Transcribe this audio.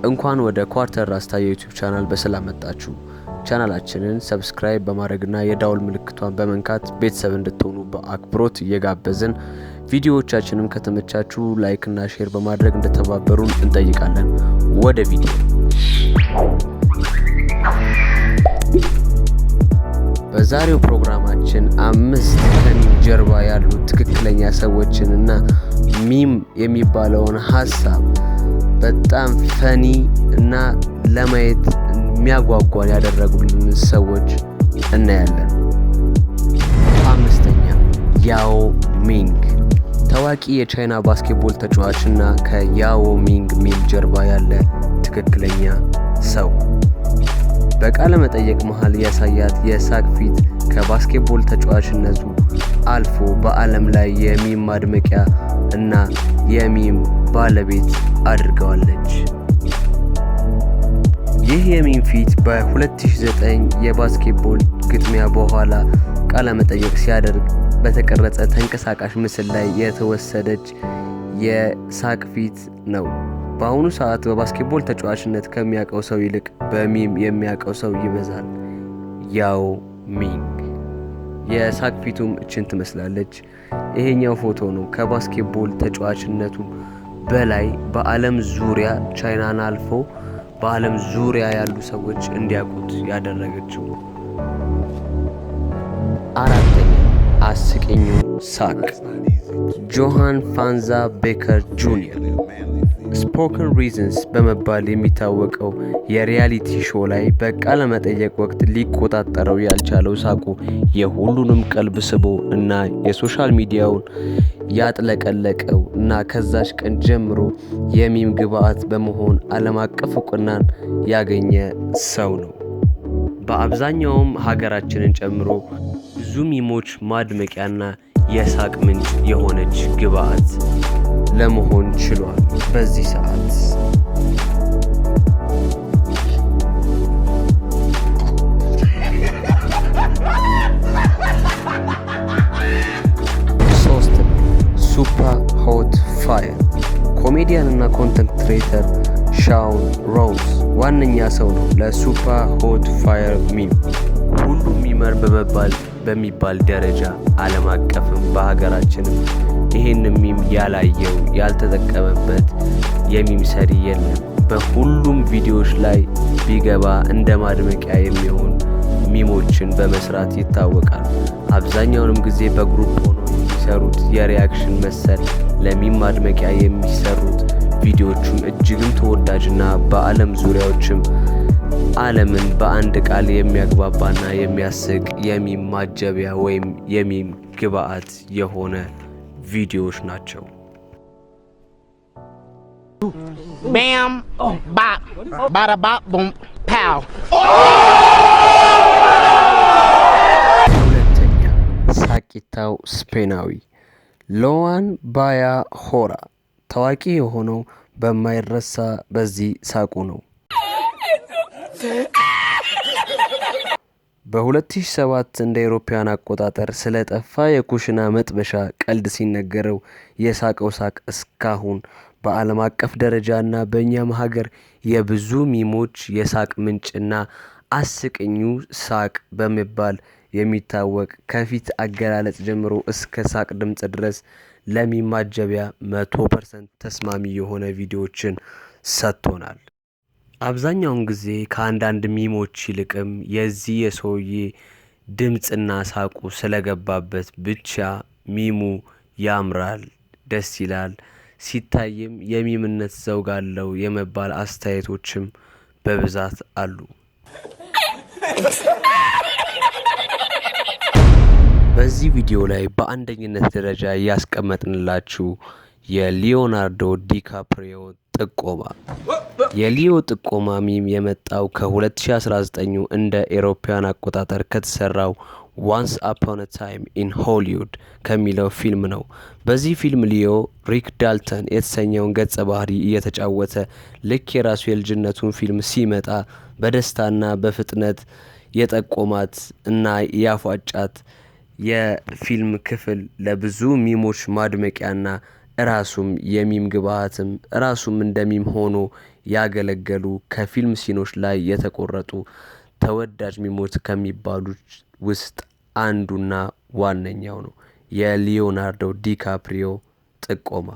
እንኳን ወደ ኳርተር ራስታ የዩቲዩብ ቻናል በሰላም መጣችሁ። ቻናላችንን ሰብስክራይብ በማድረግና የዳውል ምልክቷን በመንካት ቤተሰብ እንድትሆኑ በአክብሮት እየጋበዝን ቪዲዮዎቻችንን ከተመቻችሁ ላይክ እና ሼር በማድረግ እንድትተባበሩን እንጠይቃለን። ወደ ቪዲዮ በዛሬው ፕሮግራማችን 5 ከሚም ጀርባ ያሉ ትክክለኛ ሰዎችንና ሚም የሚባለውን ሐሳብ በጣም ፈኒ እና ለማየት የሚያጓጓን ያደረጉልን ሰዎች እናያለን። 5ኛ ያኦ ሚንግ ታዋቂ የቻይና ባስኬትቦል ተጫዋችና ከያኦ ሚንግ ሚም ጀርባ ያለ ትክክለኛ ሰው። በቃለ መጠየቅ መሃል ያሳያት የሳቅ ፊት ከባስኬትቦል ተጫዋችነቱ አልፎ በዓለም ላይ የሚም ማድመቂያ እና የሚም ባለቤት አድርገዋለች። ይህ የሚም ፊት በ2009 የባስኬትቦል ግጥሚያ በኋላ ቃለ መጠየቅ ሲያደርግ በተቀረጸ ተንቀሳቃሽ ምስል ላይ የተወሰደች የሳቅ ፊት ነው። በአሁኑ ሰዓት በባስኬትቦል ተጫዋችነት ከሚያውቀው ሰው ይልቅ በሚም የሚያውቀው ሰው ይበዛል። ያኦ ሚንግ የሳቅ ፊቱም እችን ትመስላለች። ይሄኛው ፎቶ ነው ከባስኬትቦል ተጫዋችነቱ በላይ በዓለም ዙሪያ ቻይናን አልፎ በዓለም ዙሪያ ያሉ ሰዎች እንዲያውቁት ያደረገችው። 4ኛ አስቂኙ ሳቅ ጆሃን ፋንዛ ቤከር ጁኒየር ስፖከን ሪዝንስ በመባል የሚታወቀው የሪያሊቲ ሾው ላይ በቃለ መጠየቅ ወቅት ሊቆጣጠረው ያልቻለው ሳቁ የሁሉንም ቀልብ ስቦ እና የሶሻል ሚዲያውን ያጥለቀለቀው እና ከዛች ቀን ጀምሮ የሚም ግብዓት በመሆን ዓለም አቀፍ እውቅናን ያገኘ ሰው ነው። በአብዛኛውም ሀገራችንን ጨምሮ ብዙ ሚሞች ማድመቂያና የሳቅ ምንጭ የሆነች ግብዓት ለመሆን ችሏል። በዚህ ሰዓት 3 ሱፐር ሆት ፋየር ኮሜዲያን እና ኮንተንት ክሬተር ሻውን ሮውዝ ዋነኛ ሰው ነው ለሱፐር ሆት ፋየር ሚም። ሁሉም ሚመር በሚባል ደረጃ ዓለም አቀፍም በሀገራችንም ይሄን ሚም ያላየው ያልተጠቀመበት የሚም ሰሪ የለም። በሁሉም ቪዲዮዎች ላይ ቢገባ እንደ ማድመቂያ የሚሆን ሚሞችን በመስራት ይታወቃል። አብዛኛውንም ጊዜ በግሩፕ ሆኖ የሚሰሩት የሪያክሽን መሰል ለሚም ማድመቂያ የሚሰሩት ቪዲዮቹም እጅግም ተወዳጅና በዓለም ዙሪያዎችም ዓለምን በአንድ ቃል የሚያግባባና የሚያስቅ የሚም ማጀቢያ ወይም የሚም ግብዓት የሆነ ቪዲዮዎች ናቸው። Bam, bop, bada bop, boom, pow. 2ኛ ሳቂታው ስፔናዊ ሎዋን ባያ ሆራ ታዋቂ የሆነው በማይረሳ በዚህ ሳቁ ነው። በ2007 እንደ አውሮፓውያን አቆጣጠር ስለጠፋ የኩሽና መጥበሻ ቀልድ ሲነገረው የሳቀው ሳቅ እስካሁን በዓለም አቀፍ ደረጃና በእኛም ሀገር የብዙ ሚሞች የሳቅ ምንጭና አስቂኙ ሳቅ በመባል የሚታወቅ ከፊት አገላለጽ ጀምሮ እስከ ሳቅ ድምጽ ድረስ ለሚም ማጀቢያ 100% ተስማሚ የሆነ ቪዲዮዎችን ሰጥቶናል። አብዛኛውን ጊዜ ከአንዳንድ ሚሞች ይልቅም የዚህ የሰውዬ ድምጽና ሳቁ ስለገባበት ብቻ ሚሙ ያምራል፣ ደስ ይላል፣ ሲታይም የሚምነት ዘውግ አለው የመባል አስተያየቶችም በብዛት አሉ። በዚህ ቪዲዮ ላይ በአንደኝነት ደረጃ ያስቀመጥንላችሁ የሊዮናርዶ ዲካፕሪዮ ጥቆማ። የሊዮ ጥቆማ ሚም የመጣው ከ2019 እንደ አውሮፓውያን አቆጣጠር ከተሰራው ዋንስ አፖን አ ታይም ኢን ሆሊውድ ከሚለው ፊልም ነው። በዚህ ፊልም ሊዮ ሪክ ዳልተን የተሰኘውን ገጸ ባህሪ እየተጫወተ ልክ የራሱ የልጅነቱን ፊልም ሲመጣ በደስታና በፍጥነት የጠቆማት እና ያፏጫት የፊልም ክፍል ለብዙ ሚሞች ማድመቂያና ራሱም የሚም ግብአትም ራሱም እንደሚም ሆኖ ያገለገሉ ከፊልም ሲኖች ላይ የተቆረጡ ተወዳጅ ሚሞች ከሚባሉት ውስጥ አንዱና ዋነኛው ነው የሊዮናርዶ ዲካፕሪዮ ጥቆማ።